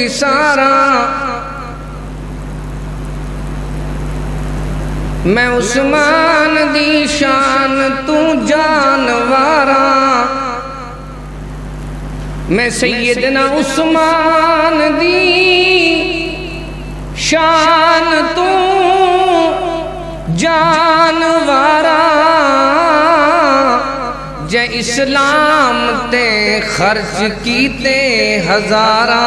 بسارا میں عثمان دی شان تو جانوارا میں سیدنا عثمان دی شان تو جانوارا جے اسلام تے خرچ کیتے ہزارہ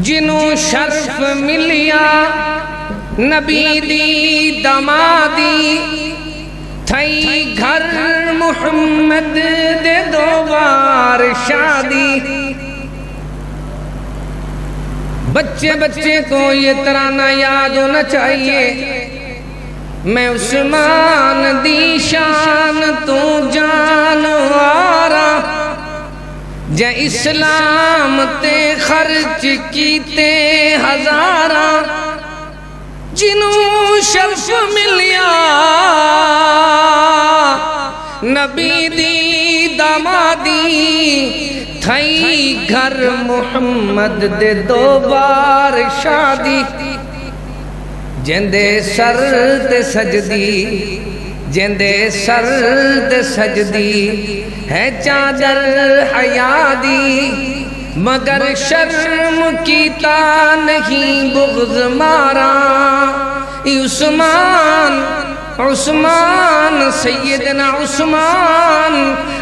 جنوں شرف ملیا نبی دی دمادی تھئی گھر محمد دے دو بار شادی بچے بچے کو یہ ترانہ یاد ہونا چاہیے میں عثمان دی شان تو جانوارا جے اسلام تے خرچ کیتے ہزارہ جنوں شرف ملیا نبی دی دامادی تھئی گھر محمد دے دو بار شادی جندے سر تے سجدی جندے سر تے سجدی ہے چادر حیا دی مگر شرم کیتا نہیں بغض مارا عثمان عثمان سیدنا عثمان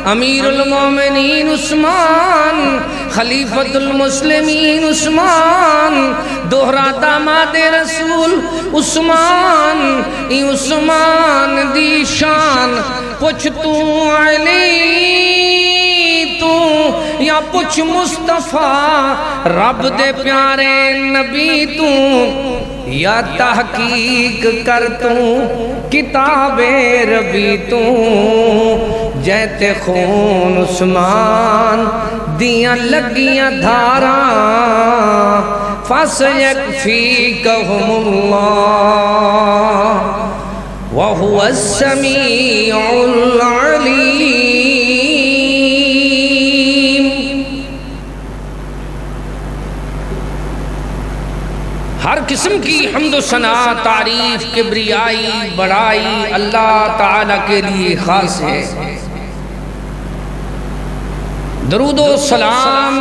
امیر المومنین عثمان خلیفۃ المسلمین عثمان دوہرا داماد رسول عثمان عثمان دی شان پوچھ تو علی تو یا پوچھ مصطفیٰ رب دے پیارے نبی تو یا تحقیق کر تو کتاب ربی تو جیتے خون عثمان دیاں لگیاں دھاراں فَسَيَكْفِيكَهُمُ اللَّهُ وَهُوَ السَّمِيعُ الْعَلِيمُ ہر قسم کی حمد و ثنا تعریف کبریائی بڑائی اللہ تعالیٰ کے لیے خاص ہے درود و سلام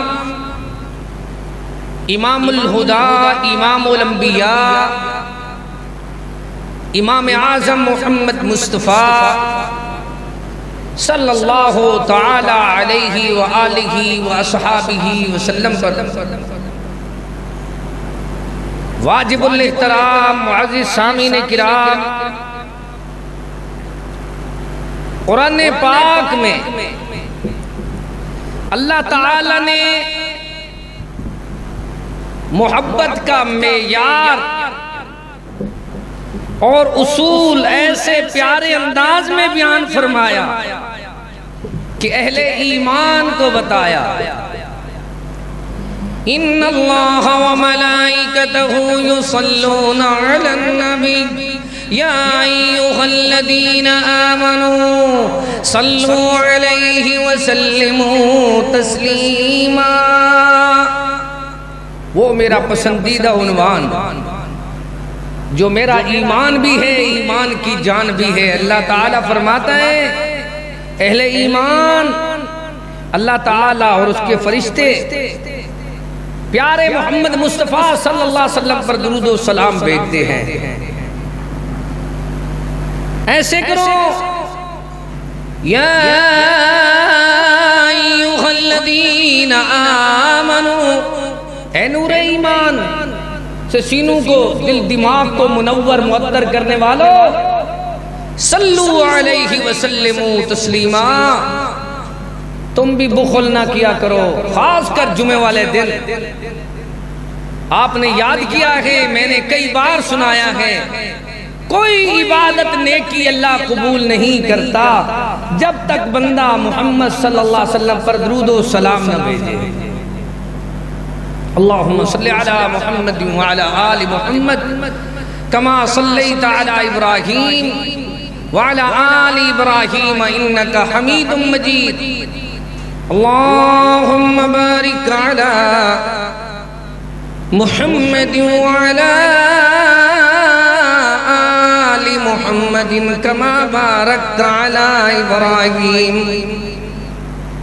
امام الہدا امام الانبیاء امام اعظم محمد مصطفیٰ صلی اللہ تعالی علیہ وآلہ واصحابہ وسلم پر واجب الاحترام معزز سامعین کرام قرآن پاک میں اللہ تعالی نے محبت کا معیار اور اصول ایسے پیارے انداز میں بیان فرمایا کہ اہل ایمان کو بتایا ان اللہ وملائکتہ یصلون علی النبی یا ایہا الذین آمنوا صلوا علیہ وسلموا تسلیما وہ میرا پسندیدہ عنوان جو میرا ایمان بھی ہے ایمان کی جان بھی ہے اللہ تعالیٰ فرماتا ہے اہل ایمان اللہ تعالیٰ اور اس کے فرشتے پیارے محمد مصطفیٰ صلی اللہ علیہ وسلم پر درود و سلام بھیجتے ہیں ایسے کرو یا ایھا الذین آمنوا اے نور ایمان سے سینوں کو دل دماغ کو منور معطر کرنے والو صلو علیہ وسلموا تسلیما تم بھی بخل نہ کیا کرو خاص کر جمعے والے دن آپ نے یاد کیا ہے میں نے کئی بار سنایا ہے کوئی عبادت نیکی اللہ قبول نہیں کرتا جب تک بندہ محمد صلی اللہ علیہ وسلم پر درود و سلام نہ بھیجے اللہم صلی علی محمد وعلی آل محمد کما صلیت علی ابراہیم وعلی آل ابراہیم انکا حمید مجید اللهم بارك على محمد وعلى آل محمد كما باركت على إبراهيم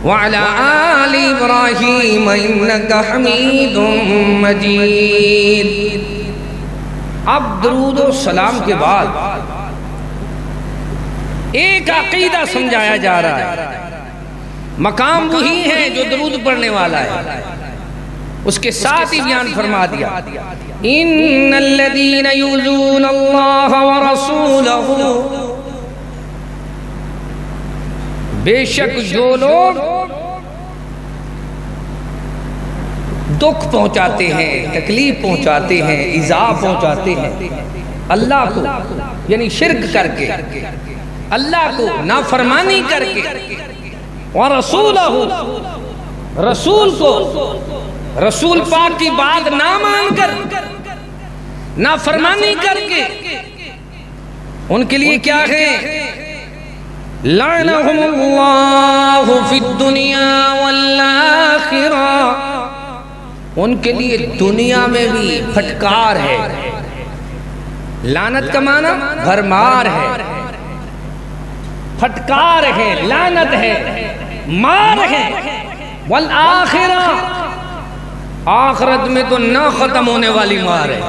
وعلى آل إبراهيم إنك حميد مجيد. اب درود و سلام کے بعد ایک عقیدہ سمجھایا جا رہا ہے. مقام وہی ہے جو درود پڑھنے والا ہے. اس کے ساتھ ہی بیان فرما دیا ان الذين يؤذون الله ورسوله، بے شک جو لوگ دکھ پہنچاتے ہیں، تکلیف پہنچاتے ہیں، ایذا پہنچاتے ہیں اللہ کو، یعنی شرک کر کے، اللہ کو نافرمانی کر کے، ورسولہ، رسول کو، رسول پاک کی بات نہ مان کر، نافرمانی کر کے، ان کے لیے کیا ہے؟ لعنہم اللہ فی الدنیا والآخرہ، ان کے لیے دنیا میں بھی پھٹکار ہے. لعنت کا معنی بھرمار ہے، پھٹکار ہے، لعنت ہے، مار ہے. والآخرہ، آخرت میں تو نہ ختم ہونے والی مار ہے.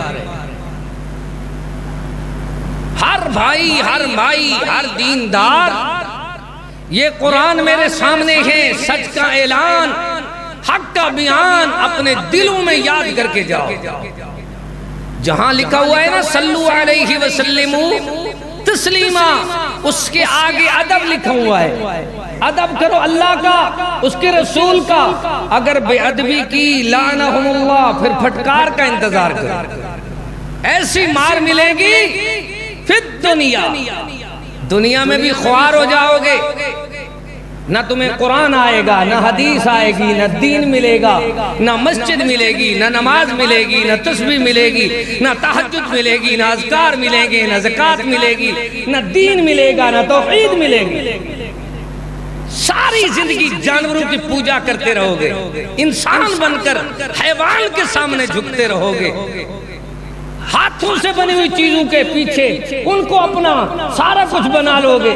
ہر بھائی، ہر مائی، ہر دیندار، یہ قرآن میرے سامنے ہے، سچ کا اعلان، حق کا بیان اپنے دلوں میں یاد کر کے جاؤ. جہاں لکھا ہوا ہے نا صلو علیہ وسلم تسلیما، اس کے آگے ادب لکھا ہوا ہے. ادب کرو اللہ کا، اس کے رسول کا. اگر بے ادبی کی لعنہم اللہ، پھر پھٹکار کا انتظار کرو. ایسی مار ملے گی پھر دنیا میں بھی خوار ہو جاؤ گے. نہ تمہیں قرآن آئے گا، نہ حدیث آئے گی، نہ دین ملے گا، نہ مسجد ملے گی، نہ نماز ملے گی، نہ تسبیح ملے گی، نہ تہجد ملے گی، نہ اذکار ملیں گے، نہ زکوٰۃ ملے گی، نہ دین ملے گا، نہ توحید ملے گی. ساری زندگی جانوروں کی پوجا کرتے رہو گے، انسان بن کر حیوان کے سامنے جھکتے رہو گے. ہاتھوں سے بنی ہوئی چیزوں کے پیچھے ان کو اپنا سارا کچھ بنا لو گے.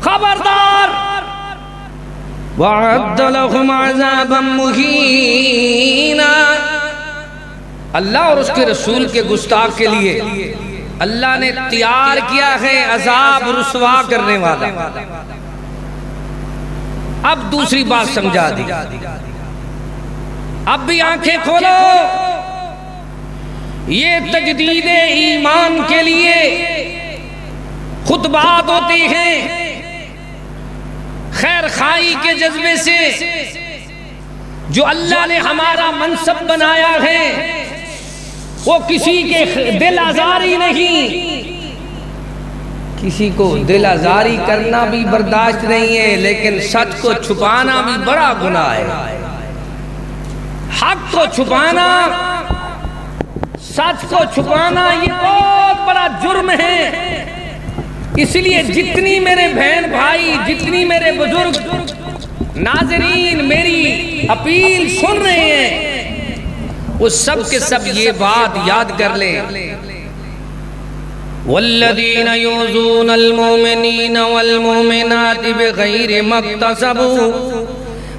خبردار. وَعَدَّ لَهُمْ عَذَابًا مُهِينًا، اللہ اور اس کے رسول کے گستاخ کے لیے اللہ نے تیار کیا ہے عذاب رسوا کرنے والا. اب دوسری بات سمجھا دی. اب بھی آنکھیں کھولو. یہ تجدید ایمان کے لیے خطبات ہوتی ہیں، خیر خواہی کے جذبے سے جو اللہ نے ہمارا منصب بنایا ہے، وہ کسی کے دل آزاری نہیں. کسی کو دل آزاری کرنا بھی برداشت نہیں ہے، لیکن سچ کو چھپانا بھی بڑا گناہ ہے. حق کو چھپانا، سچ کو چھپانا، یہ بہت بڑا جرم ہے. اس لیے جتنی میرے بہن بھائی، جتنی میرے بزرگ ناظرین میری اپیل سن رہے ہیں، وہ سب کے سب یہ بات یاد کر لیں. والذین یؤذون المؤمنین والمؤمنات بغیر ما اکتسبوا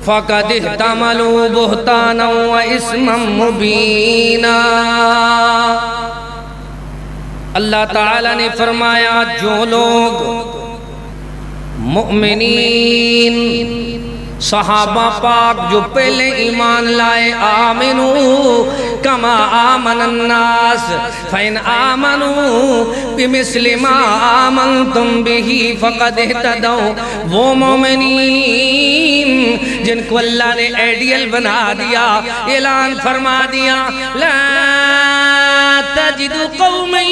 فقد احتملوا بہتانا واسما مبینا. اللہ تعالیٰ نے فرمایا جو لوگ مؤمنین صحابہ پاک جو پہلے ایمان لائے، آمنو کما آمن الناس فإن آمنوا بمثل ما آمنتم به فقد اهتدوا، وہ مومنین جن کو اللہ نے ایڈیل بنا دیا، اعلان فرما دیا، لا تجد قوما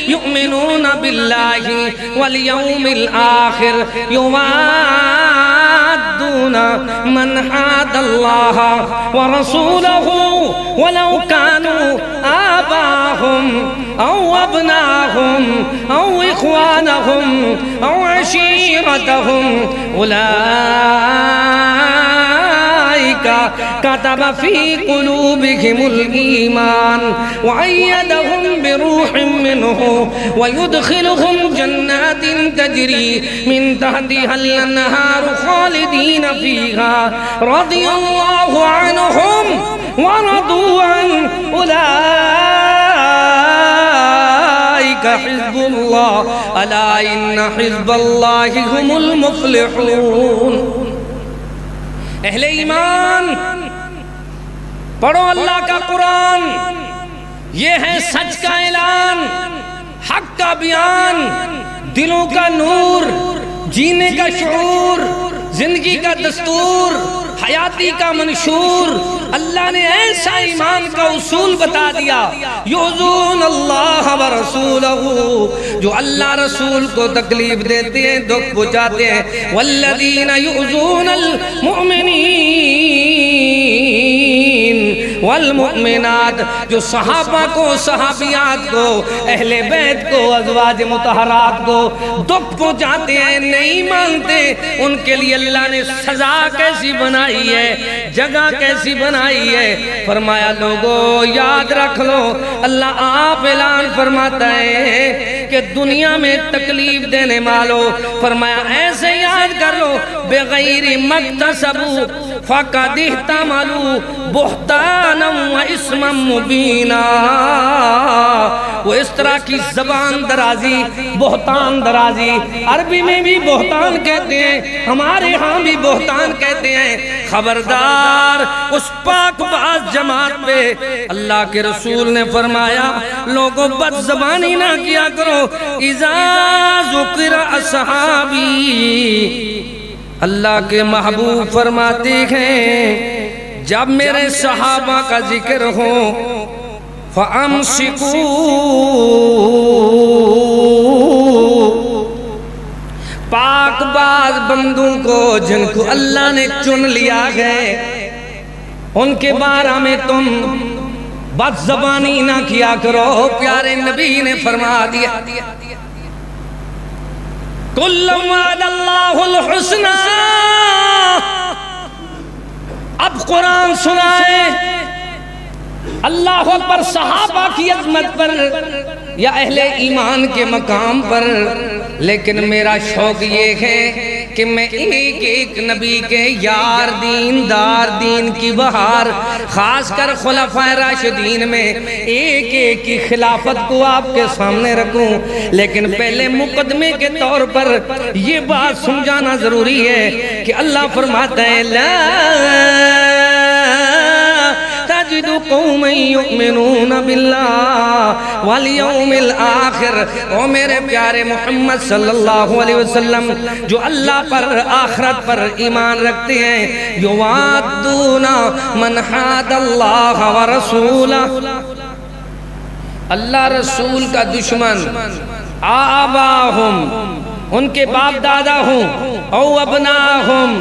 يؤمنون بالله واليوم الآخر يوادون من حاد الله ورسوله ولو كانوا آباهم أو أبناهم أو إخوانهم أو عشيرتهم أولئك كتب في قلوبهم الإيمان وأيدهم بروح منه ويدخلهم جنات تجري من تحتها الأنهار خالدين فيها رضي الله عنهم ورضوا عنه أولئك حزب الله ألا إن حزب الله هم المفلحون. اہل ایمان پڑھو اللہ کا قرآن، یہ ہے سچ کا اعلان، حق کا بیان، دلوں کا نور، جینے کا شعور، زندگی کا دستور، حیاتی کا منشور. اللہ نے ایسا ایمان کا اصول بتا دیا، یؤذون اللہ ورسولہ، جو اللہ رسول کو تکلیف دیتے ہیں، دکھ پہنچاتے ہیں. والذین یؤذون المؤمنین والمؤمنات، جو صحابہ کو، صحابیات کو، اہل بیت کو، ازواج مطہرات کو دکھ پہنچاتے ہیں، نہیں مانتے، ان کے لیے اللہ نے سزا کیسی بنائی ہے، جگہ کیسی بنائی ہے. فرمایا لوگو یاد رکھ لو، اللہ آپ اعلان فرماتا ہے کہ دنیا میں تکلیف دینے والو، فرمایا ایسے یاد کر لو، بغیر مکتسبو فقد احتملوا بہتانا و اسما مبینا. وہ اس طرح کی زبان درازی، بہتان درازی، عربی میں بھی بہتان کہتے ہیں، ہمارے ہاں بھی بہتان کہتے ہیں. خبردار اس پاک باز جماعت پہ اللہ کے رسول نے فرمایا لوگوں بد زبانی نہ کیا کرو. اذا ذکر اصحابی، اللہ کے محبوب فرماتے ہیں جب میرے صحابہ کا ذکر ہو فَأَمْسِكُوا، پاک باز بندوں کو جن کو اللہ نے چن لیا ہے ان کے بارے میں تم بد زبانی نہ کیا کرو. پیارے نبی نے فرما دیا کُلٌّ وَعَدَ اللَّهُ الْحُسْنَى. اب قرآن سنائے اللہ اکبر صحابہ کی عظمت پر یا اہل ایمان کے مقام پر. لیکن میرا شوق یہ ہے کہ میں ایک ایک نبی کے یار دین دار دین کی بہار، خاص کر خلفائے راشدین میں ایک ایک کی خلافت کو آپ کے سامنے رکھوں. لیکن پہلے مقدمے کے طور پر یہ بات سمجھانا ضروری ہے کہ اللہ فرماتا ہے لا تجد قوم یؤمنون باللہ والیوم الآخر. او میرے پیارے محمد صلی اللہ علیہ وسلم جو اللہ پر، آخرت پر ایمان رکھتے ہیں، یوادون من حاد اللہ ورسولہ، اللہ رسول کا دشمن، آباہم، ان کے باپ دادا ہوں، او ابناہم،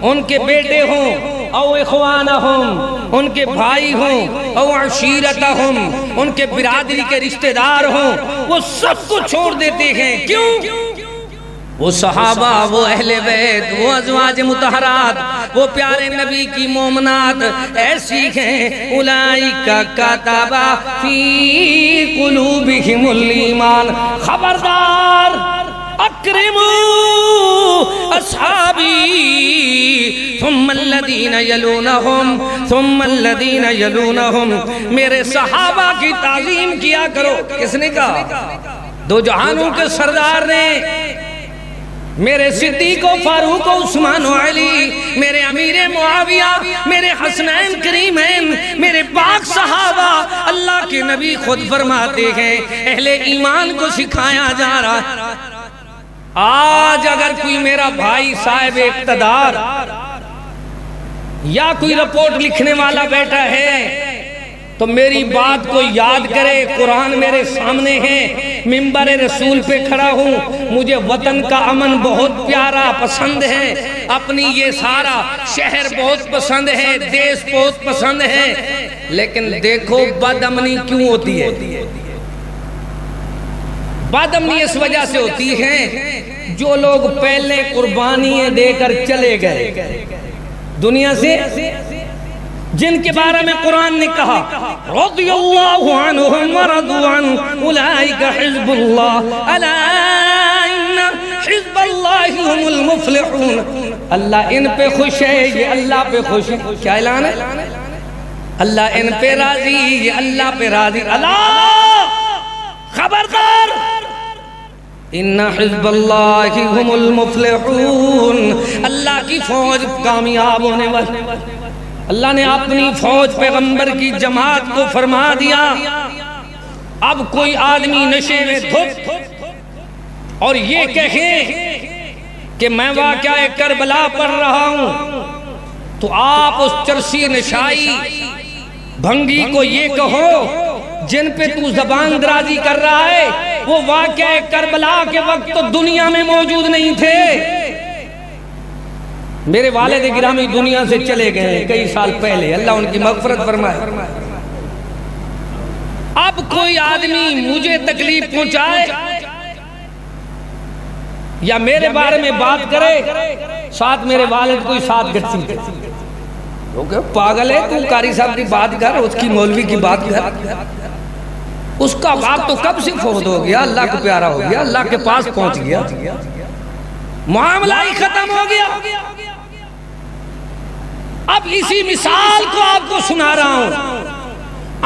ان کے بیٹے ہوں، او اخوانہم، ان کے بھائی ہوں، او عشیرتہم، ان کے برادری کے رشتہ دار ہوں، وہ سب کو چھوڑ دیتے ہیں. کیوں؟ وہ صحابہ، وہ اہل بیت، وہ ازواج مطہرات، وہ پیارے نبی کی مومنات ایسی ہیں. اولئک کتب فی قلوبہم الایمان. خبردار اکرموا اصحابی ثم الذین یلونہم ثم الذین یلونہم. میرے صحابہ کی تعظیم کیا کرو. کس نے کہا؟ دو جہانوں کے سردار نے، میرے صدیق و فاروق و عثمان و علی، میرے امیر معاویہ، میرے حسنین کریمین، میرے پاک صحابہ. اللہ کے نبی خود فرماتے ہیں اہل ایمان کو سکھایا جا رہا ہے. آج اگر کوئی میرا بھائی صاحب اقتدار یا کوئی رپورٹ لکھنے والا بیٹا ہے تو میری بات کو یاد کرے. قرآن میرے سامنے ہے، منبر رسول پہ کھڑا ہوں، مجھے وطن کا امن بہت پیارا پسند ہے، اپنی یہ سارا شہر بہت پسند ہے، دیش بہت پسند ہے. لیکن دیکھو بد امنی کیوں ہوتی ہے؟ بد امنی اس وجہ سے ہوتی ہے جو لوگ پہلے قربانیاں دے کر چلے گئے، دنیا سے جن کے بارے میں قرآن نے کہا رضی اللہ عنہم ورضوا عنہ اولئک حزب اللہ الا ان حزب اللہ هم المفلحون. اللہ ان پہ خوش ہے، یہ اللہ پہ خوش ہے. کیا اعلان ہے؟ اللہ ان پہ راضی، یہ اللہ پہ راضی. اللہ خبردار، ان حزب اللہ هم المفلحون، اللہ کی فوج کامیاب ہونے والی. اللہ نے اپنی فوج پیغمبر کی جماعت کو فرما دیا اب کوئی آدمی نشے میں دھت اور یہ کہے کہ میں واقعہ کربلا پڑھ رہا ہوں، تو آپ اس چرسی نشائی بھنگی کو یہ کہو جن پہ تو زبان درازی کر رہا ہے وہ واقعہ کربلا کے وقت تو دنیا میں موجود نہیں تھے. میرے والد گرامی دنیا سے چلے گئے کئی سال پہلے، اللہ ان کی مغفرت فرمائے. اب کوئی آدمی مجھے تکلیف پہنچائے یا میرے بارے میں بات کرے، ساتھ میرے والد کوئی ساتھ گھٹسی پاگل ہے تو قاری صاحب کی بات کر، اس کی مولوی کی بات کر. اس کا باپ تو کب سے فوت ہو گیا، اللہ کو پیارا ہو گیا، اللہ کے پاس پہنچ گیا، معاملہ ہی ختم ہو گیا. اب اسی مثال کو آپ کو سنا رہا ہوں،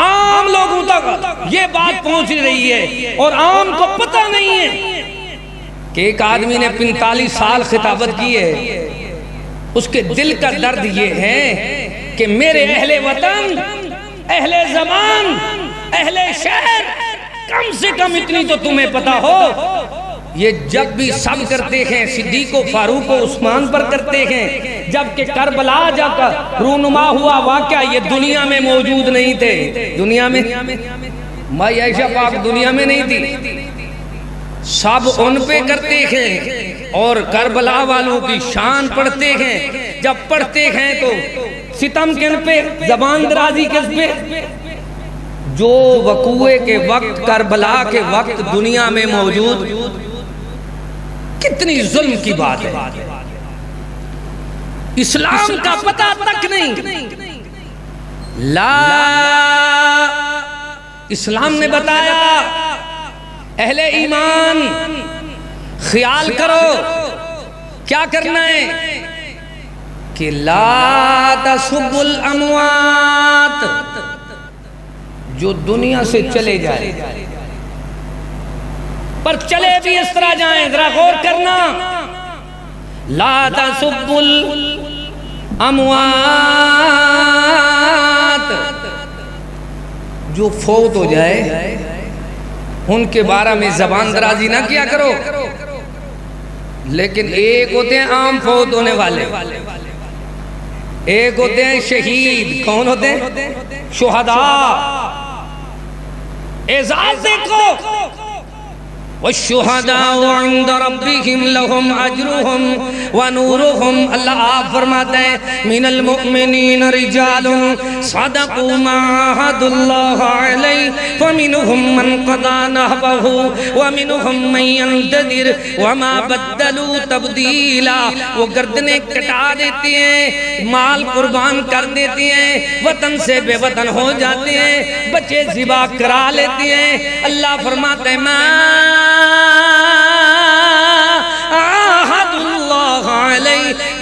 عام لوگوں تک یہ بات پہنچ رہی ہے اور عام کو پتہ نہیں ہے کہ ایک آدمی نے 45 سال خطابت کی ہے، اس کے دل کا درد یہ ہے کہ میرے اہل وطن، اہل زمان، اہل شہر، کم سے کم اتنی تو تمہیں پتہ ہو یہ جب بھی سب کرتے ہیں صدیق و فاروق و عثمان پر کرتے ہیں، جبکہ کربلا جا کر رونما ہوا واقعہ یہ دنیا میں موجود نہیں تھے. دنیا میں مائی عائشہ پاک دنیا میں نہیں تھی، سب ان پہ کرتے ہیں اور کربلا والوں کی شان پڑھتے ہیں. جب پڑھتے ہیں تو ستم کن پہ، زبان درازی کس پہ؟ جو وقوع کے وقت، کربلا کے وقت دنیا میں موجود. کتنی ظلم کی بات ہے، اسلام کا پتہ تک نہیں. لا، اسلام نے بتایا اہل ایمان خیال کرو کیا کرنا ہے کہ لا تسبوا الاموات، جو دنیا سے چلے جائے پر چلے بھی اس طرح جائیں، ذرا غور کرنا. لا تسبوا الاموات، جو فوت ہو جائے ان کے بارے میں زبان درازی نہ کیا کرو. لیکن ایک ہوتے ہیں عام فوت ہونے والے، ایک ہوتے ہیں شہید. کون ہوتے ہیں؟ شہداء. اعزاز دیکھو، والشہداء عند ربهم لهم اجرهم ونورهم. اللہ آپ فرماتے ہیں من المؤمنین رجال صدقوا ما عاهدوا الله علیہ فمنهم من قضى نحبه ومنهم من ينتظر وما بدلوا تبدیلا. وہ گردنیں کٹا دیتے ہیں، مال قربان کر دیتے ہیں، وطن سے بے وطن ہو جاتے ہیں، بچے ذبح کرا لیتے ہیں. اللہ فرماتے ہیں ما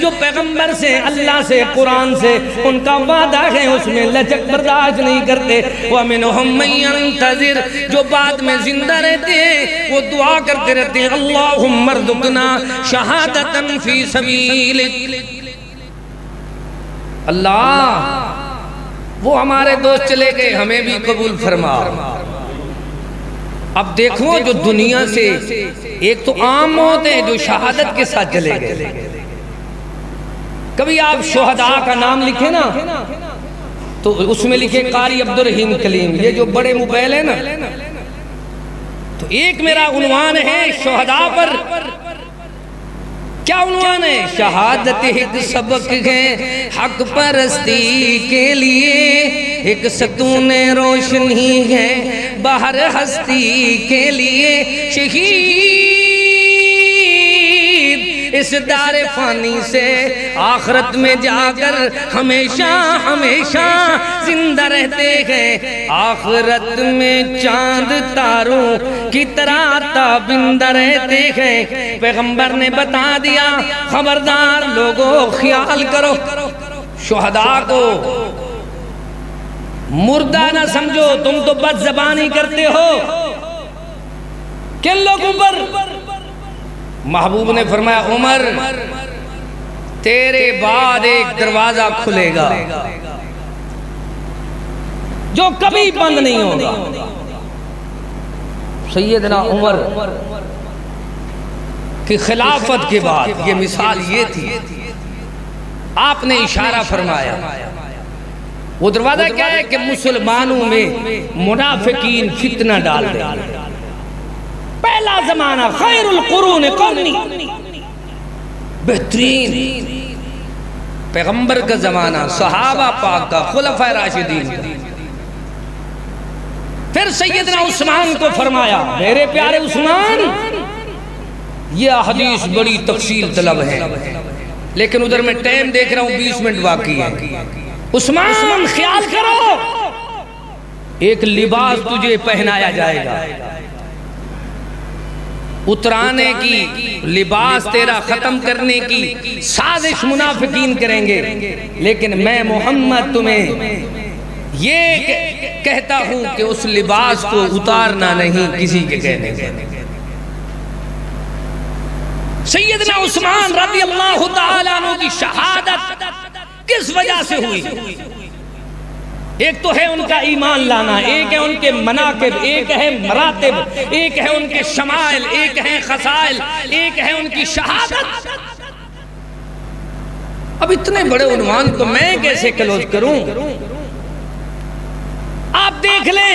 جو پیغمبر سے، اللہ سے، قرآن سے ان کا وعدہ ہے اس میں لچک برداشت نہیں کرتے. وَمِنْهُمْ مَنْ يَنْتَظِرُ، جو بعد میں زندہ رہتے ہیں وہ دعا کرتے رہتے ہیں اللہم ارزقنا شہادۃ فی سبیلک. اللہ وہ ہمارے دوست چلے گئے، ہمیں بھی قبول فرما. اب دیکھو جو دنیا سے ایک تو عام موت ہے جو شہادت کے ساتھ چلے گئے. کبھی آپ شہداء کا نام لکھیں نا تو اس میں لکھے قاری عبد الرحیم کلیم، یہ جو بڑے موبائل ہیں نا، تو ایک میرا عنوان ہے شہداء پر. کیا عنوان ہے؟ شہادت ایک سبق ہے حق پرستی کے لیے، ایک ستون روشنی ہے باہر ہستی کے لیے. شہید اس دار فانی سے آخرت میں جا کر ہمیشہ ہمیشہ زندہ رہتے ہیں، آخرت میں چاند تاروں کی طرح تابندہ رہتے ہیں۔ پیغمبر نے بتا دیا خبردار لوگوں خیال کرو، شہداء کو مردہ نہ سمجھو، تم تو بد زبانی کرتے ہو۔ کن لوگوں پر؟ محبوب نے فرمایا عمر تیرے بعد ایک دروازہ کھلے گا جو کبھی بند نہیں ہوگا۔ سیدنا عمر کی خلافت کے بعد یہ مثال یہ تھی، آپ نے اشارہ فرمایا وہ دروازہ کیا ہے کہ مسلمانوں میں منافقین فتنہ ڈال دیں۔ پہلا زمانہ خیر القرون قرنی، بہترین پیغمبر کا زمانہ، صحابہ پاک کا، خلفائے راشدین کا۔ پھر سیدنا عثمان کو فرمایا میرے پیارے عثمان، یہ حدیث بڑی تفصیل طلب ہے لیکن ادھر میں ٹائم دیکھ رہا ہوں 20 منٹ باقی ہے۔ عثمان خیال کرو، ایک لباس تجھے پہنایا جائے گا، اترانے کی، لباس تیرا ختم کرنے کی سازش منافقین کریں گے، لیکن میں محمد تمہیں یہ کہتا ہوں کہ اس لباس کو اتارنا نہیں کسی کے کہنے سے۔ سیدنا عثمان رضی اللہ تعالیٰ عنہ کی شہادت کس وجہ سے ہوئی؟ ایک تو ہے ان کا ایمان لانا، ایک ہے ان کے مناقب، ایک ہے مراتب، ایک ہے ان کے شمائل، ایک ہے خصائل، ایک ہے ان کی شہادت۔ اب اتنے بڑے عنوان کو میں کیسے کلوز کروں؟ آپ دیکھ لیں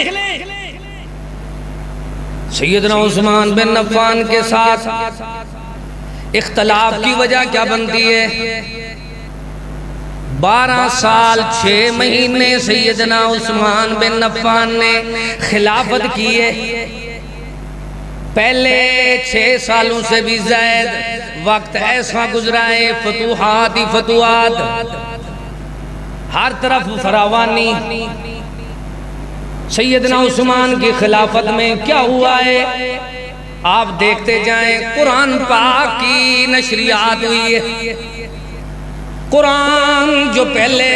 سیدنا عثمان بن عفان کے ساتھ اختلاف کی وجہ کیا بنتی ہے؟ 12 سال 6 مہینے سیدنا عثمان بن عفان نے خلافت کی ہے۔ پہلے 6 سالوں سے بھی زائد وقت ایسا گزرا ہے، فتوحات ہی فتوحات، ہر طرف فراوانی۔ سیدنا عثمان کی خلافت میں کیا ہوا ہے آپ دیکھتے جائیں۔ قرآن پاک کی نشریات ہوئی ہے۔ قرآن جو پہلے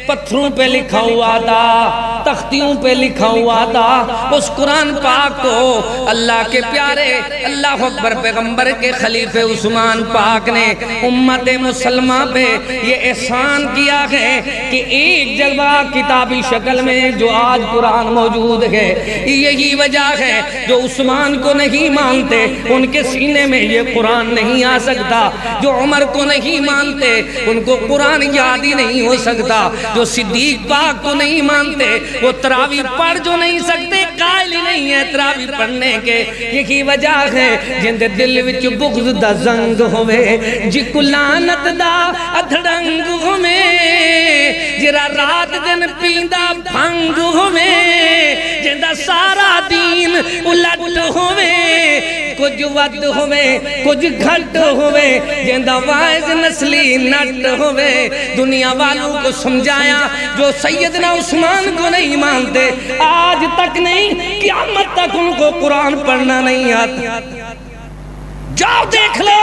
پتھروں پہ لکھا ہوا تھا، تختیوں پہ لکھا ہوا تھا، اس قرآن پاک کو اللہ کے پیارے اللہ اکبر پیغمبر کے خلیفہ عثمان پاک نے امت مسلمہ پہ یہ احسان کیا ہے کہ ایک جلوہ کتابی شکل میں جو آج قرآن موجود ہے، یہی وجہ ہے جو عثمان کو نہیں مانتے ان کے سینے میں یہ قرآن نہیں آ سکتا، جو عمر کو نہیں مانتے ان کو قرآن یاد ہی نہیں ہو سکتا، جو صدیق پاک کو نہیں مانتے وہ تراویح پڑھ جو نہیں سکتے، قائل ہی نہیں ہے تراویح پڑھنے کے۔ یہی وجہ ہے جن دے دل وچ بغض دا زنگ ہوئے، جی کو لعنت دا ادھڑنگ ہوئے، جرا رات دن پیندا بھنگ ہوئے، جن دا سارا دین الٹ ہوئے، کچھ ود ہوئے کچھ گھٹ ہوئے، جن دا وائز نسلی نٹ ہوئے۔ دنیا والوں کو سمجھایا جو سیدنا عثمان کو نہیں مانتے، آج تک نہیں قیامت تک ان کو قرآن پڑھنا نہیں آتا۔ جاؤ دیکھ لو،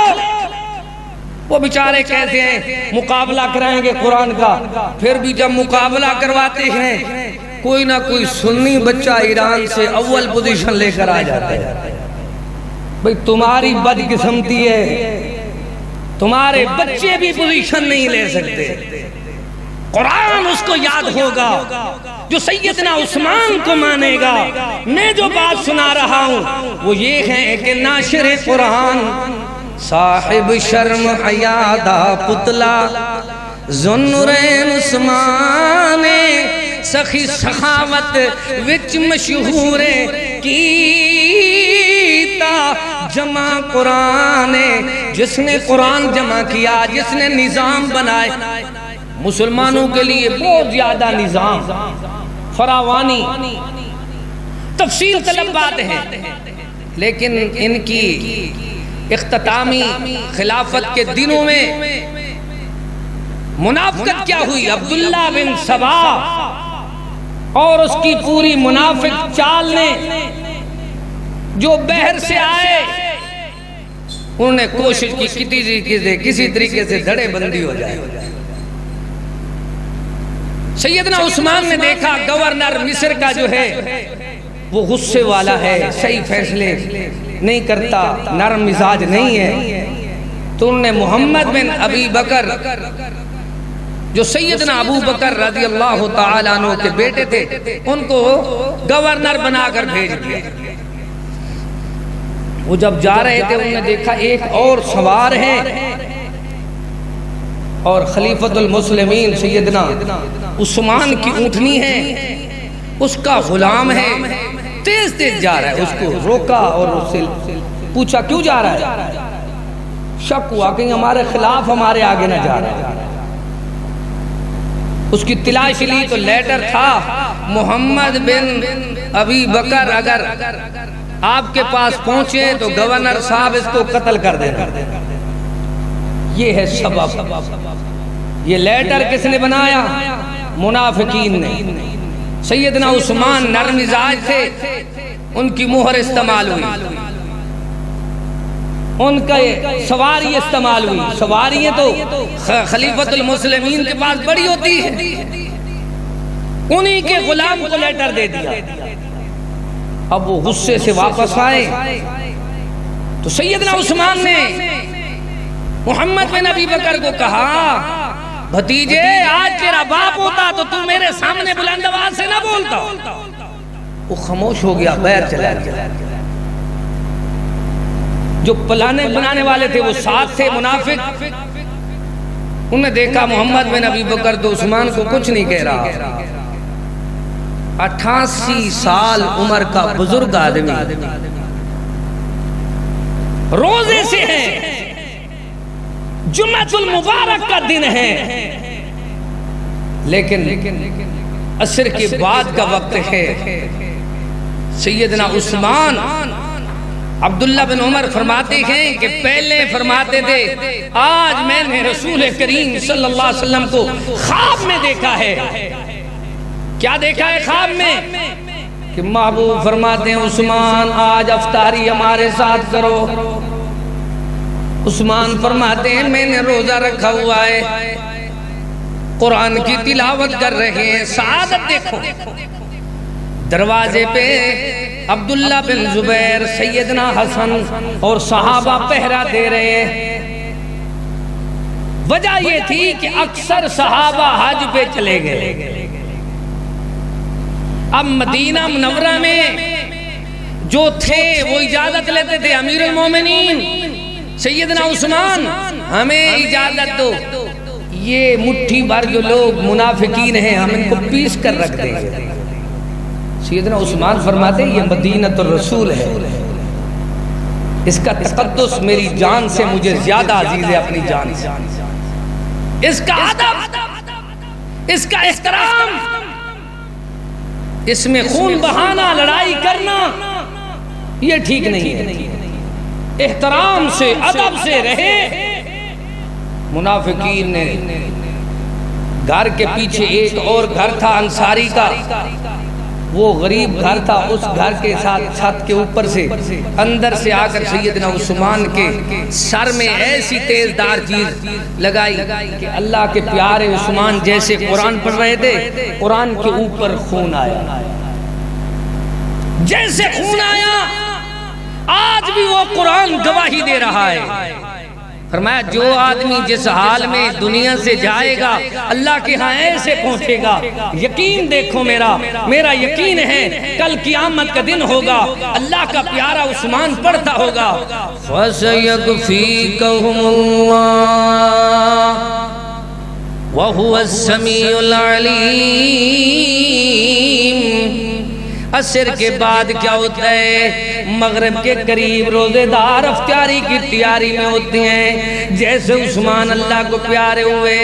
وہ بیچارے کہتے ہیں مقابلہ کرائیں گے قرآن کا، پھر بھی جب مقابلہ کرواتے ہیں کوئی نہ کوئی سنی بچہ ایران سے اول پوزیشن لے کر آ جاتا ہے۔ بھئی تمہاری بدقسمتی ہے، تمہارے بچے بھی پوزیشن نہیں لے سکتے۔ قرآن اس کو یاد ہوگا جو سیدنا عثمان کو مانے گا۔ میں جو بات سنا رہا ہوں وہ یہ ہے کہ ناشر قرآن، صاحب شرم حیا دا پتلا، ذوالنورین عثمان سخی سخاوت وچ مشہور کیتا جمع قرآن، جس نے قرآن جمع کیا، جس نے نظام بنائے مسلمانوں کے لیے، بہت زیادہ نظام، فراوانی، تفصیل طلب بات ہے، لیکن ان کی اختتامی خلافت کے دنوں میں منافقت کیا ہوئی؟ عبداللہ بن سبا اور اس کی پوری منافق چال نے جو بحر سے آئے، انہوں نے کوشش کی کسی طریقے سے دھڑے بندی ہو جائے۔ سیدنا عثمان نے دیکھا گورنر مصر کا جو ہے وہ غصے والا ہے، صحیح فیصلے نہیں کرتا، نرم مزاج نہیں ہے، تو انہوں نے محمد بن ابی بکر جو سیدنا ابو بکر رضی اللہ تعالیٰ عنہ کے بیٹے تھے ان کو گورنر بنا کر بھیج دیا۔ وہ جب جا رہے تھے انہوں نے دیکھا ایک اور سوار ہے اور خلیفۃ المسلمین سیدنا عثمان کی اونٹنی ہے، اس کا غلام ہے، تیز تیز جا رہا ہے۔ اس کو روکا اور اس سے پوچھا کیوں جا رہا ہے؟ شک ہوا کہ ہمارے خلاف ہمارے آگے نہ جا رہا ہے۔ اس کی تلاش لی تو لیٹر تھا، محمد بن ابی بکر اگر آپ کے پاس پہنچے تو گورنر صاحب اس کو قتل کر دینا۔ یہ ہے سبب۔ یہ لیٹر کس نے بنایا؟ منافقین نے۔ سیدنا عثمان نرم مزاج تھے، ان کی مہر استعمال ہوئی، ان کا سواری استعمال ہوئی۔ سواریاں تو خلیفۃ المسلمین کے پاس بڑی ہوتی ہے، انہی کے غلام کو لیٹر دے دیا۔ اب وہ غصے سے واپس آئے تو سیدنا عثمان نے محمد بن ابی بکر کو کہا بھتیجے آج تیرا باپ ہوتا تو تم میرے سامنے بلند آواز سے نہ بولتا۔ وہ خاموش ہو گیا، غیر چلا گیا۔ جو پلانے بنانے والے تھے وہ ساتھ تھے منافق، انہوں نے دیکھا محمد بن ابی بکر تو عثمان کو کچھ نہیں کہہ رہا۔ 88 سال عمر کا بزرگ آدمی روزے سے ہے، جمعۃ المبارک کا دن ہے، لیکن عصر کے بعد کا وقت ہے۔ سیدنا عثمان عبداللہ بن عمر فرماتے ہیں کہ پہلے فرماتے تھے آج میں نے رسول کریم صلی اللہ علیہ وسلم کو خواب میں دیکھا ہے۔ کیا دیکھا ہے خواب میں؟ کہ محبوب فرماتے ہیں عثمان آج افطاری ہمارے ساتھ کرو۔ عثمان فرماتے ہیں میں نے روزہ رکھا ہوا ہے، قرآن کی تلاوت کر رہے ہیں۔ سعادت دیکھو، دروازے پہ عبداللہ بن زبیر، سیدنا حسن اور صحابہ پہرا دے رہے ہیں۔ وجہ یہ تھی کہ اکثر صحابہ حج پہ چلے گئے۔ اب مدینہ منورہ میں جو تھے وہ اجازت لیتے تھے، امیر المومنین سیدنا عثمان ہمیں اجازت دو، یہ مٹھی بھر جو لوگ منافقین ہیں ہم ان کو پیس کر رکھ دیں گے۔ سیدنا عثمان فرماتے یہ مدینۃ الرسول ہے، اس کا تقدس میری جان سے مجھے زیادہ عزیز ہے، اپنی جان سے۔ اس کا ادب، اس کا احترام، اس میں خون بہانا، لڑائی کرنا یہ ٹھیک نہیں ہے۔ احترام سے، ادب سے رہے۔ منافقین نے گھر کے پیچھے ایک اور گھر تھا انصاری کا، وہ غریب گھر تھا، اس گھر کے ساتھ چھت کے اوپر سے اندر سے آ کر سیدنا عثمان کے سر میں ایسی تیز دار چیز لگائی کہ اللہ کے پیارے عثمان جیسے قرآن پڑھ رہے تھے قرآن کے اوپر خون آیا، جیسے خون آیا آج بھی وہ قرآن گواہی دے رہا ہے۔ فرمایا جو آدمی جس حال میں دنیا سے جائے گا اللہ کے ہاں ایسے پہنچے گا، یقین دیکھو میرا یقین ہے کل قیامت کا دن ہوگا، اللہ کا پیارا عثمان پڑھتا ہوگا فَسَيَكْفِيكَهُمُ اللَّهُ وَهُوَ السَّمِيعُ الْعَلِيمُ۔ عصر کے بعد کیا ہوتا ہے؟ مغرب کے قریب روزے دار افطاری کی تیاری میں ہوتے ہیں۔ جیسے عثمان اللہ کو پیارے ہوئے،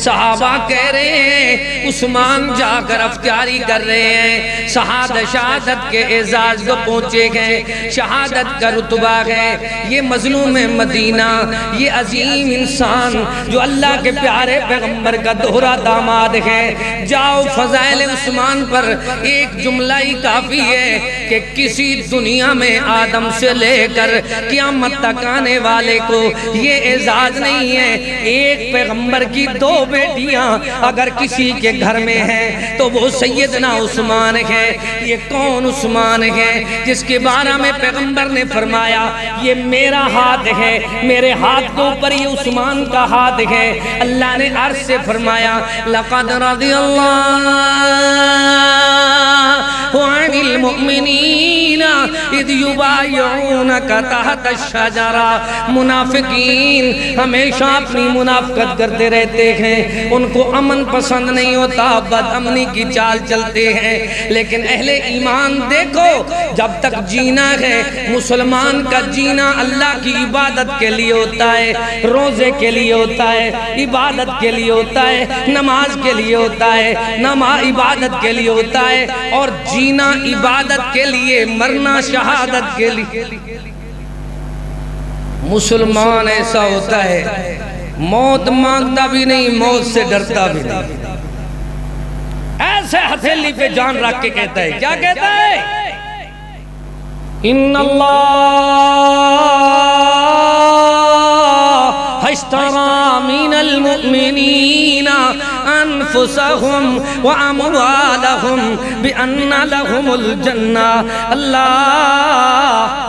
صحابہ کہہ رہے ہیں عثمان جا کر افطاری کر رہے ہیں، شہادت کے اعزاز کو پہنچے گئے، شہادت کا رتبہ ہے۔ یہ مظلوم مدینہ، یہ عظیم انسان جو اللہ کے پیارے پیغمبر کا دوہرا داماد ہے، جاؤ فضائل عثمان پر ایک جملہ ہی کافی ہے کہ کسی دنیا میں آدم سے لے کر قیامت تک آنے والے کو یہ اعزاز نہیں ہے۔ ایک پیغمبر کی 2 بیٹیاں اگر کسی کے گھر میں ہیں تو وہ سیدنا عثمان ہے۔ یہ کون عثمان ہے جس کے بارے میں پیغمبر نے فرمایا یہ میرا ہاتھ ہے، میرے ہاتھ کے اوپر یہ عثمان کا ہاتھ ہے۔ اللہ نے عرش سے فرمایا لقد رضی اللہ عن المؤمنین اذ یبایعونک تحت الشجرہ۔ منافقین ہمیشہ اپنی منافقت کرتے رہتے ہیں، ان کو امن پسند نہیں ہوتا، بد امنی کی چال چلتے ہیں۔ لیکن اہل ایمان دیکھو جب تک جینا ہے، مسلمان کا جینا اللہ کی عبادت کے لیے ہوتا ہے، روزے کے لیے ہوتا ہے، عبادت کے لیے ہوتا ہے، نماز کے لیے ہوتا ہے، عبادت کے لیے ہوتا ہے، اور جینا عبادت کے لیے، مرنا شہادت کے لیے۔ مسلمان ایسا ہوتا ہے موت مانگتا بھی نہیں، موت سے ڈرتا بھی نہیں، ایسے ہتھیلی پہ جان رکھ کے کہتا ہے، کیا کہتا ہے؟ ان اللہ اشترى من المؤمنین انفسهم واموالهم بان لهم الجنہ۔ اللہ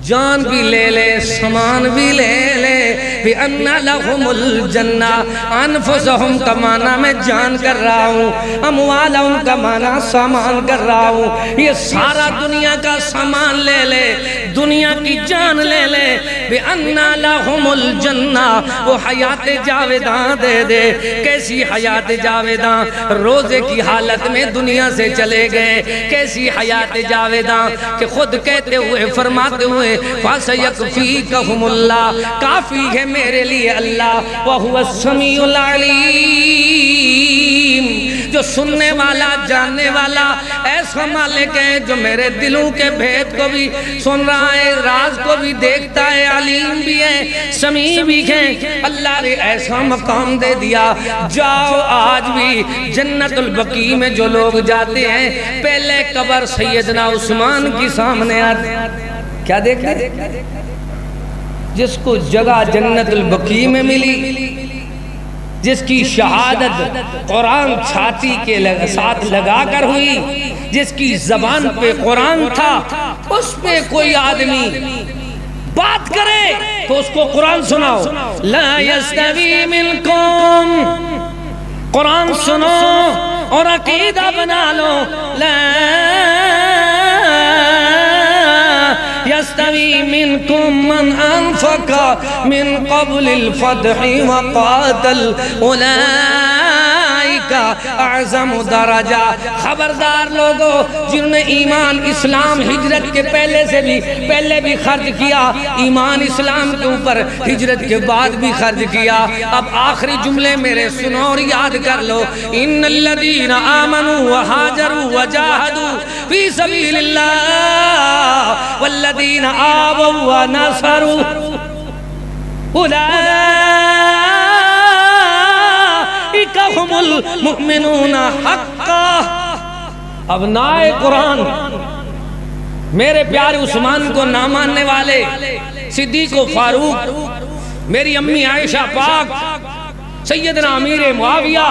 جان بھی لے لے، سامان بھی لے لے، بِأَنَّ لَهُمُ الْجَنَّةِ۔ انفسہم کا معنی میں جان کر رہا ہوں، اموالہم کا معنی سامان کر رہا ہوں۔ یہ سارا دنیا کا سامان لے لے، دنیا کی جان لے لے، بِأَنَّ لَهُمُ الْجَنَّةِ۔ وہ حیات جاویداں دے دے۔ کیسی حیات جاویداں؟ روزے کی حالت میں دنیا سے چلے گئے۔ کیسی حیات جاویداں کہ خود کہتے ہوئے، فرماتے ہوئے فَسَيَكْفِيكَهُمُ اللَّهُ، کافی ہے میرے لیے اللہ، وَهُوَ السَّمِيعُ الْعَلِيمُ، جو سننے والا، جاننے والا ایسا مالک ہے جو میرے دلوں کے بھید کو بھی سن رہا ہے، راز کو بھی دیکھتا ہے، علیم بھی ہے، سمیع بھی ہے۔ اللہ نے ایسا مقام دے دیا۔ جاؤ آج بھی جنت البقیع میں جو لوگ جاتے ہیں، پہلے قبر سیدنا عثمان کی سامنے آتے ہیں، کیا دیکھتے ہیں؟ جس کو جگہ جنت البقیع میں ملی، جس کی شہادت قرآن چھاتی کے ساتھ لگا کر ہوئی، جس کی زبان پہ قرآن تھا، اس پہ کوئی آدمی بات کرے تو اس کو قرآن سناؤ۔ لا یستوی منکم، قرآن سنو اور عقیدہ بنا لو۔ لا يستوي منكم من أنفق من قبل الفتح وقاتل أولئك أعظم درجة۔ خبردار لوگو جنہوں نے ایمان اسلام ہجرت کے پہلے بھی خرچ کیا، ایمان اسلام کے اوپر ہجرت کے بعد بھی خرچ کیا۔ اب آخری جملے میرے سنو اور یاد کر لو۔ ان الذين آمنوا وهاجروا وجاهدوا في سبيل الله والذين آووا ونصروا أولئك هم المؤمنون حقا۔ ابناء قرآن، میرے پیارے عثمان کو نہ ماننے والے، صدیق و فاروق، میری امی عائشہ پاک، سیدنا امیر معاویہ،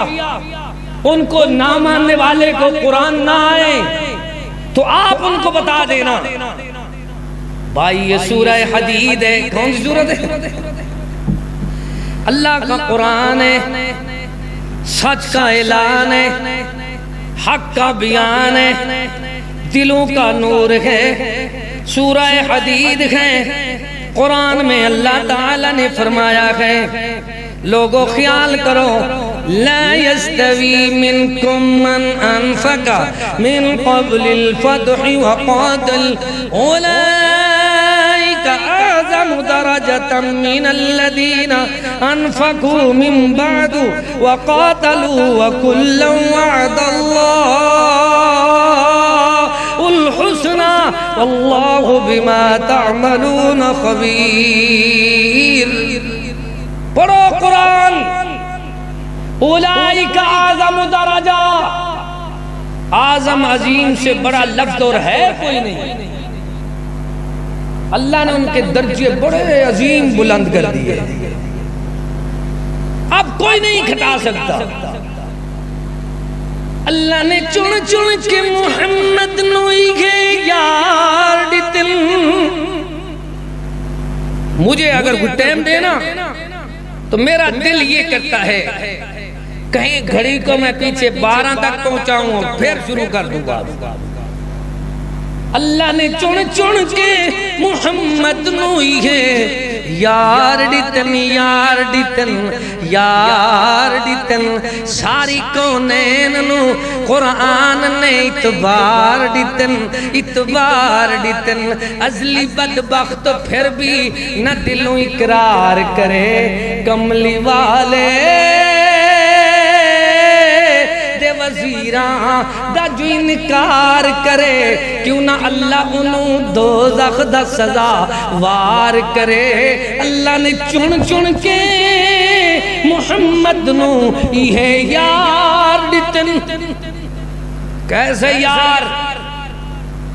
ان کو نہ ماننے والے کو قرآن نہ آئے تو آپ ان کو بتا دینا۔ بھائی یہ سورہ حدید ہے، کون سی سورت ہے؟ اللہ کا قرآن ہے، سچ کا اعلان ہے، حق کا بیان ہے، دلوں کا نور ہے، سورہ حدید ہے۔ قرآن میں اللہ تعالیٰ نے فرمایا ہے لوگوں خیال کرو لا يستوي منكم من أنفق من قبل الفتح وقاتل أولئك أعظم درجة من الذين أنفقوا من بعد وقاتلوا وكلا وعد الله الحسنى والله بما تعملون خبير. پڑھو قرآن. اولئک اعظم درجہ، اعظم عظیم سے بڑا لفظ اور ہے کوئی نہیں. اللہ نے ان کے درجے بڑے عظیم بلند کر دیے، اب کوئی نہیں گھٹا سکتا. اللہ نے چن چن کے محمد نوئی گے یار ڈتن. مجھے اگر کوئی ٹائم دینا تو میرا دل یہ کرتا ہے کہیں گھڑی کو میں پیچھے 12 تک پہنچاؤں اور پھر شروع کر دوں گا. اللہ نے چن چن کے محمد نوئی ہے یار ڈتن یار ڈتن یار ڈتن. ساری کونین نو قرآن نے اتبار ڈتن اتبار ڈتن. ازلی بدبخت پھر بھی نہ دلوں اقرار کرے کملی والے وزیراں دا جو انکار کرے کیوں نہ اللہ انہوں دوزخ دا سزا وار کرے. اللہ نے چن چن کے محمد نو یہ یار ڈتن. کیسے یار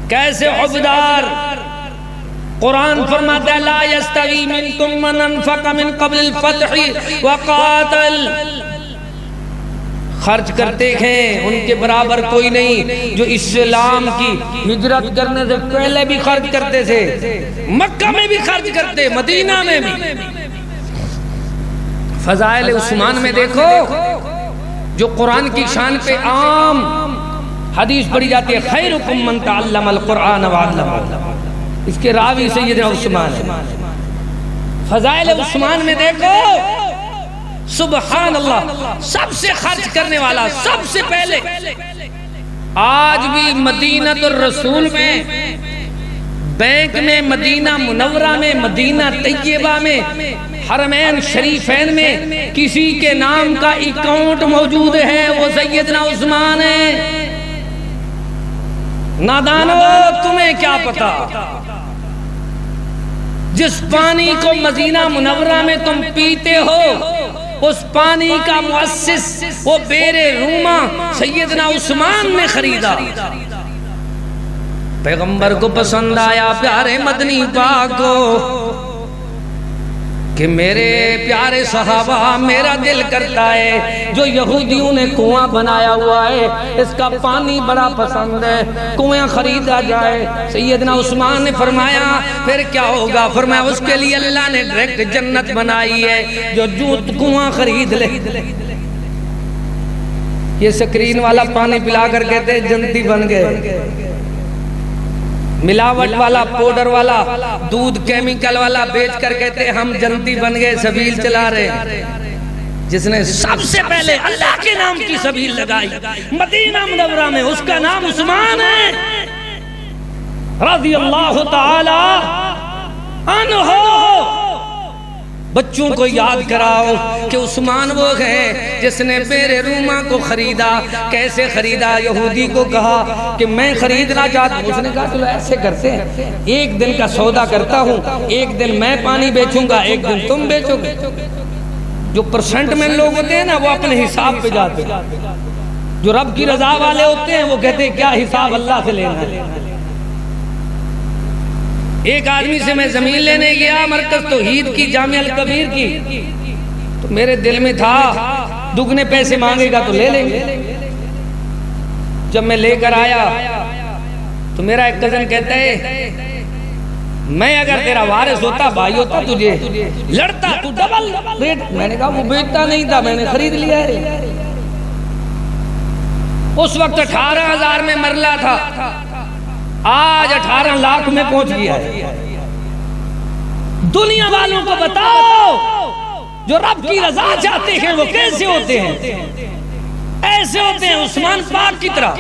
کیسے عبدار. قرآن فرماتا ہے لا یستوی منکم من انفق من قبل الفتح وقاتل. خرچ کرتے ہیں ان کے برابر کوئی نہیں جو اسلام کی ہجرت کرنے سے پہلے بھی خرچ کرتے تھے، مکہ میں بھی خرچ کرتے، مدینہ میں بھی. فضائل عثمان میں دیکھو جو قرآن کی شان پہ عام حدیث پڑھی جاتی ہے خیرکم من تعلم القرآن وعلمہ. اس کے راوی سیدنا عثمان ہے. فضائل عثمان میں دیکھو سبحان اللہ سب سے خرچ کرنے والا سب سے پہلے. آج بھی مدینہ الرسول میں بینک میں مدینہ منورہ میں مدینہ طیبہ میں حرمین شریفین میں کسی کے نام کا اکاؤنٹ موجود ہے وہ سیدنا عثمان ہے. نادانو تمہیں کیا پتا جس پانی کو مدینہ منورہ میں تم پیتے ہو اس پانی کا مؤسس وہ بیر روما سیدنا عثمان نے خریدا. پیغمبر کو پسند آیا پیارے مدنی پاک کو کہ میرے پیارے صحابہ میرا دل کرتا ہے جو یہودیوں نے کنواں بنایا ہوا ہے اس کا پانی بڑا پسند ہے کنواں خریدا جائے. سیدنا عثمان نے فرمایا پھر کیا ہوگا؟ فرمایا اس کے لیے اللہ نے ڈائریکٹ جنت بنائی ہے جو کنواں خرید لے. یہ سکرین والا پانی پلا کر کہتے ہیں جنتی بن گئے، ملاوٹ والا پاؤڈر والا دودھ کیمیکل والا بیچ کر کہتے ہم جنتی بن گئے سبیل چلا رہے. جس نے سب سے پہلے اللہ کے نام کی سبیل لگائی مدینہ منورہ میں اس کا نام عثمان ہے رضی اللہ تعالی عنہ. بچوں کو یاد کراؤ کہ عثمان وہ ہے جس نے بیر روما کو خریدا. کیسے خریدا؟ یہودی کو کہا کہ میں خریدنا چاہتا ہوں. اس نے کہا چلو ایسے کرتے ہیں ایک دن کا سودا کرتا ہوں، ایک دن میں پانی بیچوں گا ایک دن تم بیچو گے. جو پرسنٹ میں لوگ ہوتے ہیں نا وہ اپنے حساب پہ جاتے ہیں، جو رب کی رضا والے ہوتے ہیں وہ کہتے ہیں کیا حساب اللہ سے لینا ہے. ایک آدمی سے میں زمین لینے گیا مرکز توحید کی جامعہ الکبیر کی تو میرے دل میں تھا دگنے پیسے مانگے گا تو لے لیں گے. جب میں لے کر آیا تو میرا ایک کزن کہتا ہے میں اگر تیرا وارث ہوتا بھائی ہوتا تجھے لڑتا تو ڈبل ریٹ. میں نے کہا وہ بیچتا نہیں تھا میں نے خرید لیا ہے. اس وقت 18,000 میں مرلہ تھا، آج 18 لاکھ میں پہنچ گیا ہے. دنیا والوں کو بتاؤ جو رب کی رضا چاہتے ہیں وہ کیسے ہوتے ہیں؟ ایسے ہوتے ہیں عثمان پاک کی طرح۔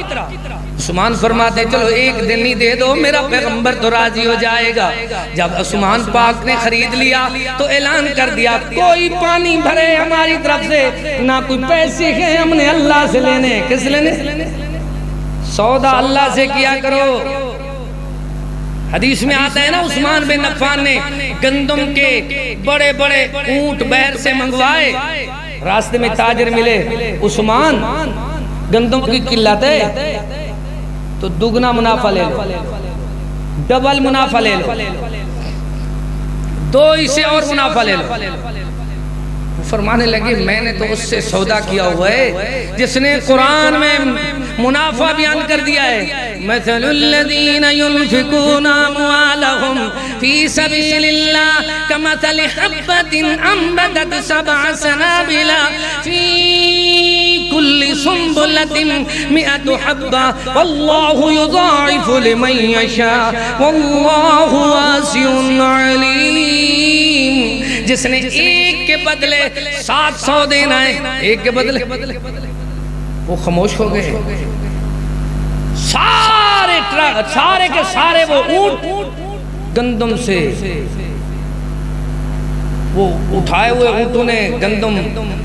عثمان فرماتے ہیں چلو ایک دن ہی دے دو، میرا پیغمبر تو راضی ہو جائے گا۔ جب عثمان پاک نے خرید لیا تو اعلان کر دیا کوئی پانی بھرے ہماری طرف سے نہ کوئی پیسے ہیں، ہم نے اللہ سے لینے۔ کس لینے؟ سودا اللہ سے کیا کرو۔ حدیث میں آتا ہے نا عثمان بن عفان نے گندم کے بڑے بڑے اونٹ بحر سے منگوائے، راستے میں تاجر ملے، عثمان گندم کی قلت ہے تو دگنا منافع لے لو، ڈبل منافع لے لو، دو اسے اور منافع لے لو۔ فرمانے لگے میں نے تو اس سے سودا کیا ہوا ہے جس نے قرآن میں منافع بیان کر دیا ہے، مثل الذین ينفقون اموالهم فی سبیل اللہ کمثل حبۃ انبتت سبع سنابل فی کل سنبلۃ مئۃ حبۃ واللہ یضاعف لمن یشاء واللہ واسع علیم۔ جس نے ایک کے بدلے 700 دینا ہے، ایک کے بدلے وہ خاموش ہو گئے، سارے کے سارے وہ اونٹ گندم سے، وہ اٹھائے ہوئے اونٹوں نے گندم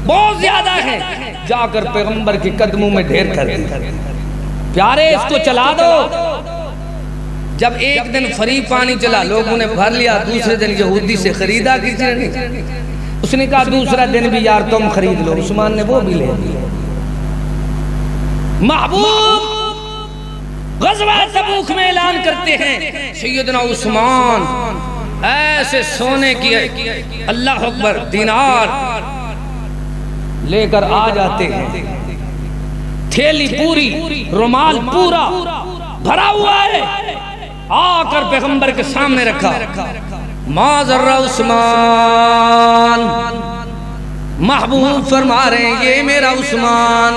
بہت زیادہ ہے، جا کر پیغمبر کے قدموں میں ڈھیر کر دیا، پیارے اس کو چلا دو۔ جب ایک دن فری پانی چلا لوگوں نے بھر لیا، دوسرے دن یہودی سے خریدا کسی نے، اس نے کہا دوسرا دن بھی یار تم خرید لو، عثمان نے وہ بھی لے لیا۔ محبوب غزوہ تبوک میں اعلان کرتے ہیں سیدنا عثمان ایسے سونے کی اللہ اکبر دینار لے کر آ جاتے ہیں، تھیلی پوری، رومال پورا بھرا ہوا ہے، آ کر پیغمبر کے سامنے رکھا۔ ما ذر عثمان، محبوب فرما رہے ہیں یہ میرا عثمان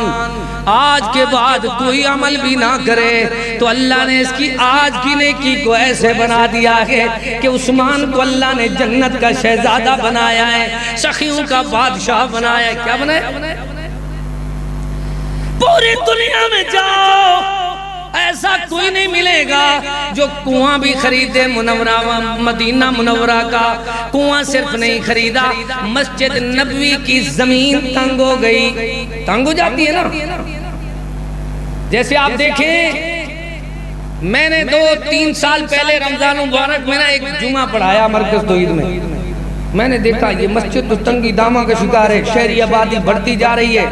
آج کے بعد کوئی عمل بھی نہ کرے تو اللہ نے اس کی آج کی نیکی کو ایسے بنا دیا ہے کہ عثمان کو اللہ نے جنت کا شہزادہ بنایا ہے، سخیوں کا بادشاہ بنایا ہے۔ کیا بنایا؟ پوری دنیا میں جاؤ ایسا کوئی نہیں ملے گا جو کنواں بھی خریدے، مدینہ منورہ کا کنواں صرف نہیں خریدا، مسجد نبوی کی زمین تنگ ہو گئی، تنگ ہو جاتی ہے نا۔ جیسے آپ دیکھیں میں نے 2-3 سال پہلے رمضان مبارک میں ایک جمعہ پڑھایا مرکز توحید میں، میں نے دیکھا یہ مسجد تو تنگی دامہ کا شکار ہے، شہری آبادی بڑھتی جا رہی ہے۔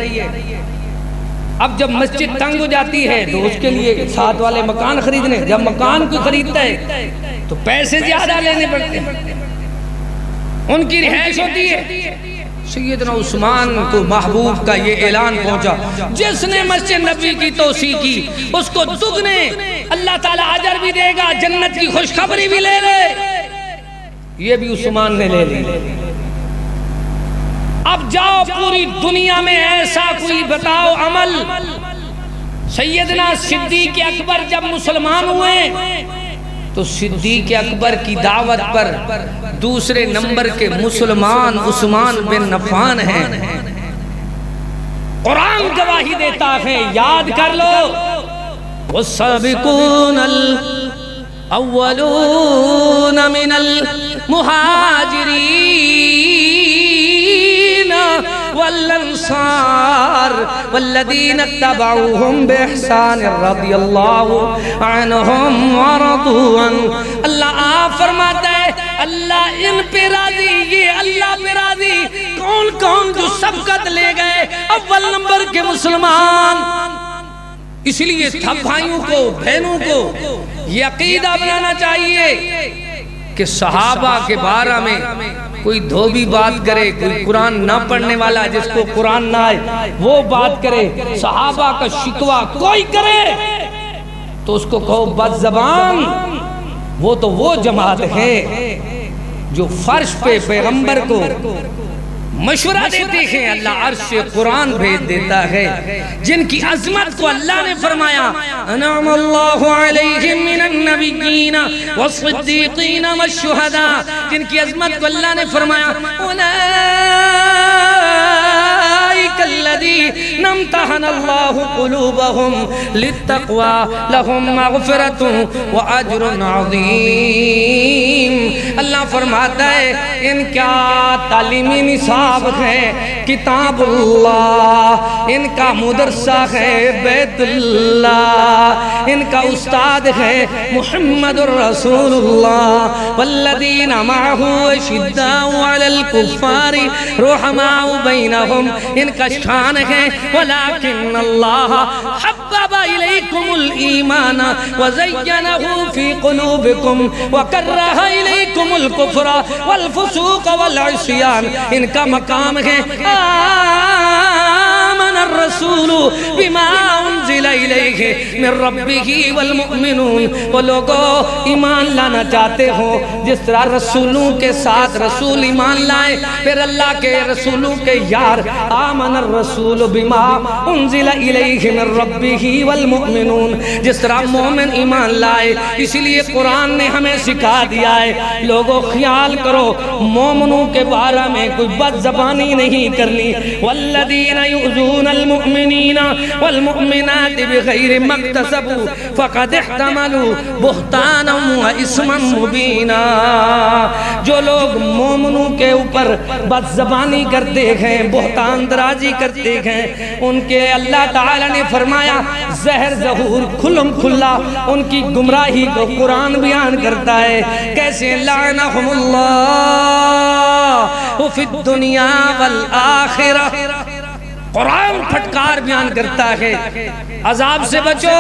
اب جب مسجد تنگ ہو جاتی ہے تو اس کے لیے ساتھ والے مکان خریدنے، جب مکان کو خریدتا ہے تو پیسے زیادہ لینے پڑتے ہیں، ان کی رہائش ہوتی ہے۔ سیدنا عثمان کو محبوب کا یہ اعلان پہنچا جس نے مسجد نبوی کی توسیع کی اس کو دگنے اللہ تعالیٰ اجر بھی دے گا، جنت کی خوشخبری بھی لے لے۔ یہ بھی عثمان نے لے لی۔ اب جاؤ پوری دنیا میں ایسا کوئی بتاؤ عمل۔ سیدنا صدیق اکبر جب مسلمان ہوئے تو صدیق اکبر کی دعوت پر دوسرے نمبر کے مسلمان عثمان بن عفان ہیں، قرآن گواہی دیتا ہے، یاد کر لو والسابقون الاولون من المہاجرین والانصار والذین اتبعوهم بإحسان رضی اللہ عنہم ورضوا عنہ۔ اللہ آپ فرماتا ہے اللہ ان پہ راضی، یہ اللہ پہ راضی۔ کون کون جو سبقت لے گئے؟ اول نمبر کے مسلمان۔ اس لیے سب بھائیوں کو بہنوں کو یہ عقیدہ بنانا چاہیے کہ صحابہ کے بارے میں کوئی دھوبی بات کرے، کوئی قرآن نہ پڑھنے والا جس کو قرآن نہ آئے وہ بات کرے، صحابہ کا شکوہ کوئی کرے تو اس کو کہو بد زبان۔ وہ تو وہ جماعت ہے جو فرش پہ پیغمبر کو مشورہ دیتے ہیں، اللہ عرش سے قرآن بھیج دیتا ہے، جن کی عظمت کو اللہ نے فرمایا انعم اللہ علیہم من النبیین والصدیقین والشہداء، جن کی عظمت کو اللہ نے فرمایا الذین امتحن اللہ قلوبہم للتقوی لہم مغفرۃ واجر عظیم۔ اللہ فرماتا ہے ان کا تعلیمی نصاب ہے کتاب اللہ، ان کا مدرسہ ہے بیت اللہ، ان کا استاد ہے محمد الرسول اللہ، والذین معہ اشداء علی الکفار رحماء بینہم، ان کا شان ہے ولکن اللہ حبب الیکم الایمان وزینہ فی قلوبکم وکرہ الیکم الکفر والفسوق والعصیان، ان کا مقام ہے آمن الرسول بما انزل الیہ من ربہ والمؤمنون۔ وہ لوگوں ایمان لانا چاہتے ہو جس طرح رسولوں کے ساتھ رسول ایمان لائے، پھر اللہ کے رسولوں کے یار آمن الرسول بما انزل الیہ من ربہ والمؤمنون، جس طرح مومن ایمان لائے۔ اسی لیے قرآن نے ہمیں سکھا دیا ہے لوگوں خیال کرو مومنوں کے بارے میں کوئی بد زبانی نہیں کرنی۔ والذین یؤذون المؤمنین والمؤمنات بغیر ما اکتسبوا فقد احتملوا بہتانا واسما مبینا۔ جو لوگ مومنوں کے اوپر بد زبانی کرتے ہیں، بہتان درازی کرتے ہیں، ان کے اللہ تعالی نے فرمایا زہر ظہور کھلم کھلا ان کی گمراہی کو قرآن بیان کرتا ہے۔ کیسے لعنہم اللہ فی الدنیا والآخرہ، قرآن پھٹکار بیان کرتا ہے عذاب سے بچو۔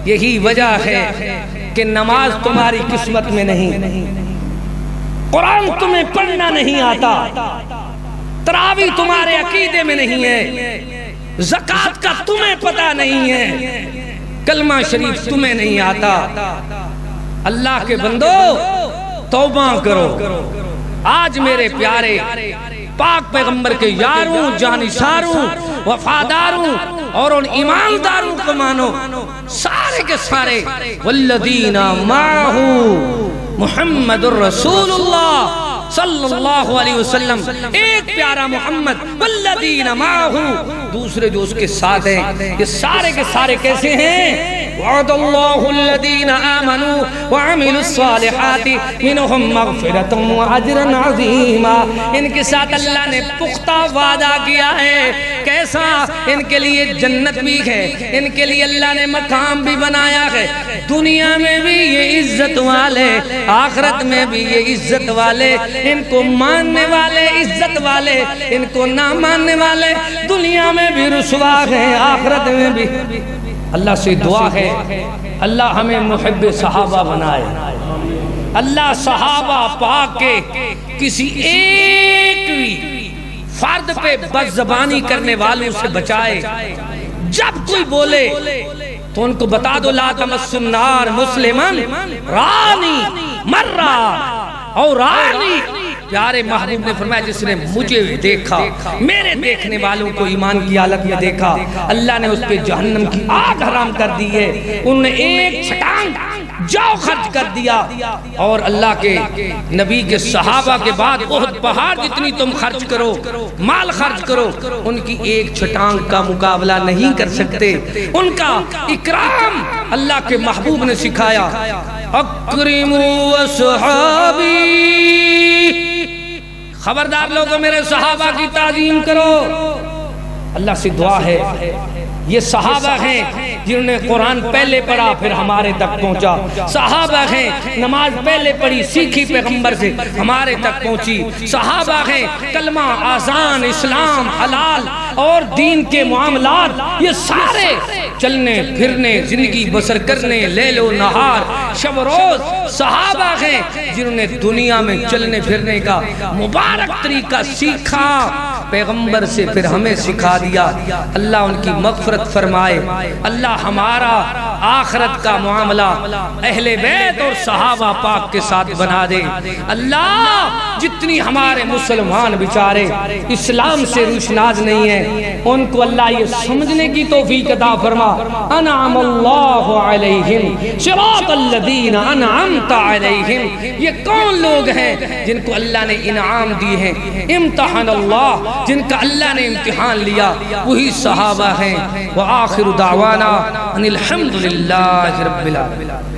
یہی وجہ ہے کہ نماز تمہاری قسمت میں نہیں، قرآن تمہیں پڑھنا نہیں آتا، تراویح تمہارے عقیدے میں نہیں ہے، زکوٰۃ کا تمہیں پتہ نہیں ہے، کلمہ شریف تمہیں نہیں آتا۔ اللہ کے بندو توبہ کرو۔ آج میرے پیارے پاک پیغمبر کے یاروں، جانشاروں، وفاداروں اور ان ایمانداروں کو مانو، سارے کے سارے والذین معہ محمد الرسول اللہ صلی اللہ علیہ وسلم، ایک پیارا محمد والذین معہ، دوسرے جو اس کے ساتھ ہیں، یہ سارے کے سارے کیسے ہیں؟ وعد اللہ الذین آمنوا وعملوا الصالحات منہم مغفرۃ واجرا عظیما۔ ان کے ساتھ اللہ نے پختہ وعدہ کیا ہے، کیسا؟ ان کے لیے جنت بھی ہے، ان کے لیے اللہ نے مقام بھی بنایا ہے، دنیا میں بھی یہ عزت والے، آخرت میں بھی یہ عزت والے، ان کو ماننے والے عزت والے، ان کو نہ ماننے والے دنیا میں بھی رسوا ہیں، آخرت میں بھی۔ اللہ سے دعا ہے اللہ ہمیں محب صحابہ بنائے، اللہ صحابہ پاک کے کسی ایک بھی فرد پہ بد زبانی کرنے والوں سے بچائے۔ جب کوئی بولے تو ان کو بتا دو لا تمس النار مسلمن رانی مرہ اور رانی۔ پیارے محبوب نے فرمایا جس نے مجھے دیکھا، میرے دیکھنے والوں کو ایمان کی حالت میں دیکھا، اللہ نے اس پہ جہنم کی آگ حرام کر دی ہے۔ انہوں نے ایک چھٹانگ جاؤ خرچ کر دیا، اور اللہ کے نبی کے صحابہ کے بعد احد پہاڑ جتنی تم خرچ کرو، مال خرچ کرو، ان کی ایک چھٹانگ کا مقابلہ نہیں کر سکتے۔ ان کا اکرام اللہ کے محبوب نے سکھایا، اکرموا اصحابی، خبردار لوگوں میرے صحابہ کی تعظیم کرو۔ اللہ سے دعا ہے یہ صحابہ ہیں جنہوں نے قرآن پہلے پڑھا پھر ہمارے تک پہنچا، صحابہ ہیں نماز پہلے پڑھی سیکھی پیغمبر سے ہمارے تک پہنچی، صحابہ ہیں کلمہ آذان اسلام حلال اور دین کے معاملات یہ سارے چلنے پھرنے زندگی بسر کرنے لیل و نہار شب و روز صحابہ ہیں جنہوں نے دنیا میں چلنے پھرنے کا مبارک طریقہ سیکھا پیغمبر سے پھر ہمیں سکھا دیا۔ اللہ ان کی مغفرت فرمائے، اللہ ہمارا آخرت کا معاملہ اہل بیت اور صحابہ پاک کے ساتھ بنا دے۔ اللہ جتنی ہمارے مسلمان بیچارے اسلام سے روشناس نہیں ہیں ان کو اللہ یہ سمجھنے کی توفیق عطا فرما، انعم اللہ علیہم صراط الذین انعمت علیہم، یہ کون لوگ ہیں جن کو اللہ نے انعام دی ہیں؟ امتحن اللہ جن کا اللہ نے امتحان لیا وہی صحابہ ہیں۔ وآخر دعوانا ان الحمدللہ رب العالمین۔